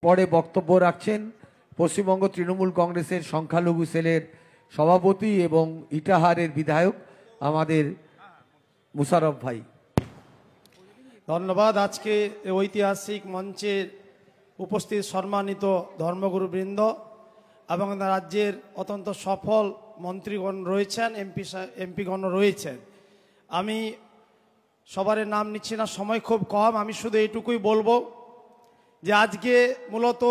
পরে বক্তব্য রাখছেন পশ্চিমবঙ্গ তৃণমূল কংগ্রেসের সংখ্যালঘু সেলের সভাপতি এবং ইটাহারের বিধায়ক আমাদের মুশারফ ভাই। ধন্যবাদ। আজকে ঐতিহাসিক মঞ্চে উপস্থিত সম্মানিত ধর্মগুরুবৃন্দ এবং রাজ্যের অত্যন্ত সফল মন্ত্রীগণ রয়েছেন, এমপিগণ রয়েছেন। আমি সবার নাম নিচ্ছি না, সময় খুব কম। আমি শুধু এইটুকুই বলবো যে আজকে মূলত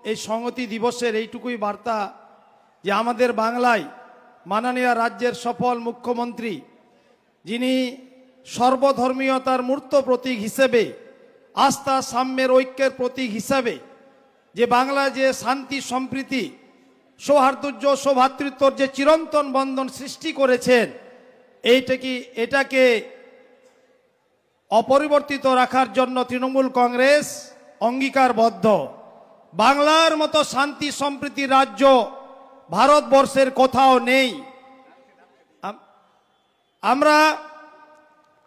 এই সংহতি দিবসের এইটুকুই বার্তা যে আমাদের বাংলায় মাননীয় রাজ্যের সফল মুখ্যমন্ত্রী, যিনি সর্বধর্মীয়তার মূর্ত প্রতীক হিসেবে, আস্থা সাম্যের ঐক্যের প্রতীক হিসাবে যে বাংলা যে শান্তি সম্প্রীতি সৌহার্দ্য সৌভ্রাতৃত্বর যে চিরন্তন বন্ধন সৃষ্টি করেছেন, এটাকে অপরিবর্তিত রাখার জন্য তৃণমূল কংগ্রেস অঙ্গীকারবদ্ধ। বাংলার মতো শান্তি সম্প্রীতি রাজ্য ভারতবর্ষের কোথাও নেই। আমরা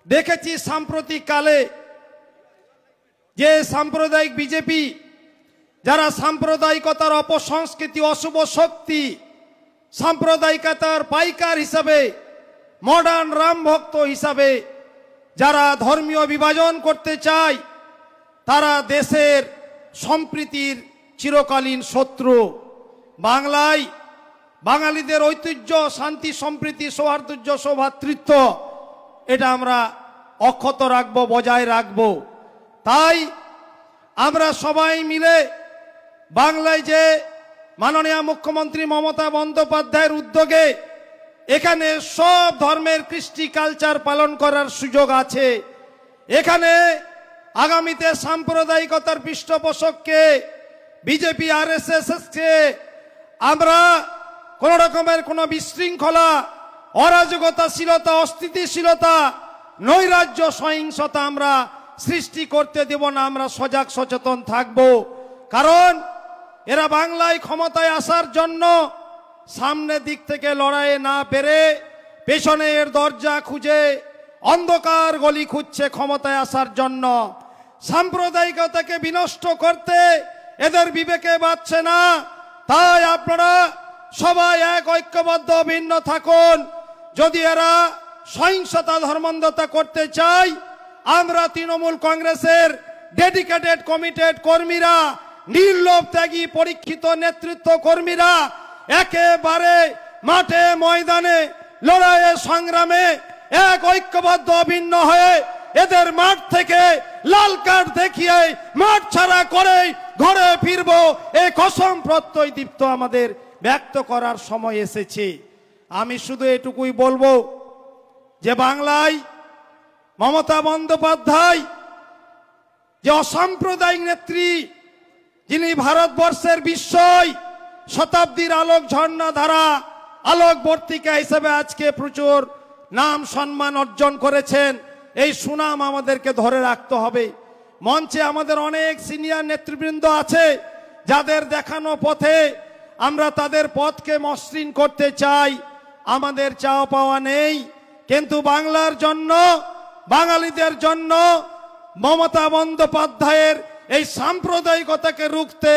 দেখেছি সাম্প্রতিক কালে যে সাম্প্রদায়িক বিজেপি, যারা সাম্প্রদায়িকতার অপসংস্কৃতি, অশুভ শক্তি, সাম্প্রদায়িকতার পাইকার হিসাবে, মডার্ন রাম ভক্ত হিসাবে যারা ধর্মীয় বিভাজন করতে চায়, তারা দেশের সম্প্রীতির চিরকালীন শত্রু। বাংলায় বাঙালিদের ঐতিহ্য, শান্তি সম্প্রীতি, সৌহার্দ্য সৌভ্রাতৃত্ব, এটা আমরা অক্ষত রাখবো, বজায় রাখবো। তাই আমরা সবাই মিলে বাংলায় যে মাননীয় মুখ্যমন্ত্রী মমতা বন্দ্যোপাধ্যায়ের উদ্যোগে এখানে সব ধর্মের কৃষ্টি কালচার পালন করার সুযোগ আছে। এখানে আগামীতে সাম্প্রদায়িকতার পৃষ্ঠপোষককে, বিজেপি আরএসএসকে আমরা কোন রকমের কোনো বিশৃঙ্খলা, অরাজকতাশীলতা, অস্থিতিশীলতা, নৈরাজ্য, সহিংসতা আমরা সৃষ্টি করতে দেব না। আমরা সজাগ সচেতন থাকব। কারণ এরা বাংলায় ক্ষমতায় আসার জন্য সামনের দিক থেকে লড়াইয়ে না পেরে পেছনের দরজা খুঁজে অন্ধকার গলি খুঁজছে ক্ষমতায় আসার জন্য। সাম্প্রদায়িকতাকে বিনষ্ট করতে এদের বিবেকে বাঁচছে না। তাই আপনারা সবাই এক ঐক্যবদ্ধ ভিন্ন থাকুন। যদি এরা সহিংসতা ধর্মান্ধতা করতে চায়, আমরা তৃণমূল কংগ্রেসের ডেডিকেটেড কমিটেড কর্মীরা, নির্লোভ ত্যাগী পরীক্ষিত নেতৃত্ব কর্মীরা একেবারে মাঠে ময়দানে লড়াইয়ে সংগ্রামে এক ঐক্যবদ্ধ অভিন্ন হয়ে এদের মাঠ থেকে লাল কার্ড দেখিয়ে মাঠ ছাড়া করে ঘরে ফিরবো, এই কসম প্রত্যয় দীপ্ত আমাদের ব্যক্ত করার সময় এসেছে। আমি শুধু এটুকুই বলবো যে বাংলায় মমতা বন্দ্যোপাধ্যায় যে অসাম্প্রদায়িক নেত্রী, যিনি ভারতবর্ষের বিস্ময়, শতাব্দীর আলোক ঝর্ণা ধারা, আলোকবর্তিকা হিসেবে আজকে প্রচুর নাম সম্মান অর্জন করেছেন। এই সুনাম আমাদেরকে ধরে রাখতে হবে। মঞ্চে আমাদের অনেক সিনিয়র নেতৃবৃন্দ আছে, যাদের দেখানো পথে আমরা তাদের পথকে মসৃণ করতে চাই। আমাদের চাওয়া পাওয়া নেই, কিন্তু বাংলার জন্য, বাঙালিদের জন্য মমতা বন্দ্যোপাধ্যায়ের এই সাম্প্রদায়িকতাকে রুখতে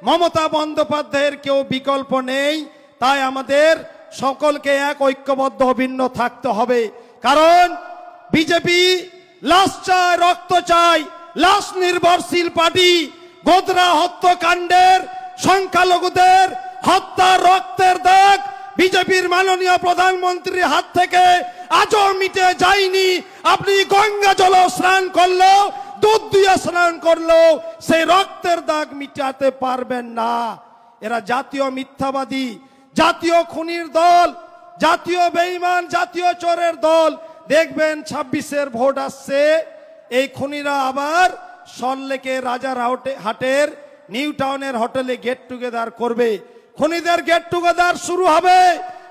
মমতা বন্দ্যোপাধ্যায়ের কেউ বিকল্প নেই। তাই আমাদের সকলকে এক ঐক্যবদ্ধ অভিন্ন থাকতে হবে। কারণ বিজেপি লাশ চায়, রক্ত চায়, লাশ নির্ভরশীল পার্টি। গোধরা হত্যাকাণ্ডের, সংখ্যালঘুদের হত্যার রক্তের দাগ বিজেপির মাননীয় প্রধানমন্ত্রীর হাত থেকে আজও মিটে যায়নি। আপনি গঙ্গা জল স্নান করলো, দুধ দিয়ে স্নান করলো, সেই রক্তের দাগ মিটাতে পারবেন না। এরা জাতীয় মিথ্যাবাদী, জাতীয় খুনির দল, জাতীয় বেঈমান, জাতীয় চোরের দল। দেখবেন 26-এর ভোট আসছে, এই খুনিরা আবার সল্লেকে রাজার হাটের নিউ টাউনের হোটেলে গেট টুগেদার করবে। খুনিদের গেট টুগেদার শুরু হবে,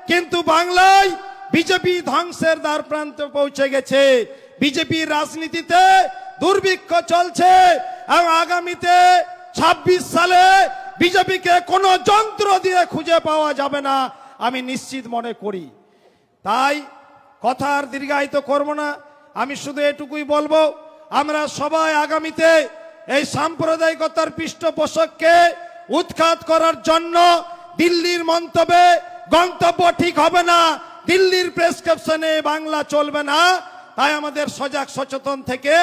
কিন্তু বাংলায় বিজেপি ধ্বংসের দ্বার প্রান্তে পৌঁছে গেছে। বিজেপির রাজনীতিতে দুর্ভিক্ষ চলছে এবং আগামীতে 26 সালে বিজেপিকে কোনো যন্ত্র দিয়ে খুঁজে পাওয়া যাবে না, আমি নিশ্চিত মনে করি। তাই কথা আর দীর্ঘায়িত করব না, আমি শুধু এটুকুই বলবো, আমরা সবাই আগামীতে এই সাম্প্রদায়িকতার পৃষ্ঠপোষককে উৎখাত করার জন্য দিল্লির মন্তব্যে গন্তব্য ঠিক হবে না, দিল্লির প্রেসক্রিপশনে বাংলা চলবে না। তাই আমাদের সজাগ সচেতন থেকে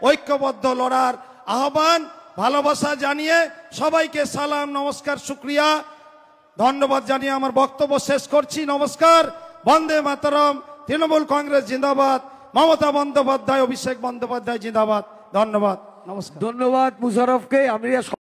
ঐক্যবদ্ধ লড়ার আহ্বান, ভালোবাসা জানিয়ে সবাইকে সালাম, নমস্কার, শুক্রিয়া, ধন্যবাদ জানিয়ে আমার বক্তব্য শেষ করছি। নমস্কার। বন্দে মাতরম। তৃণমূল কংগ্রেস জিন্দাবাদ। মমতা বন্দ্যোপাধ্যায়, অভিষেক বন্দ্যোপাধ্যায় জিন্দাবাদ। ধন্যবাদ, নমস্কার। ধন্যবাদ মুশারফকে। আমরা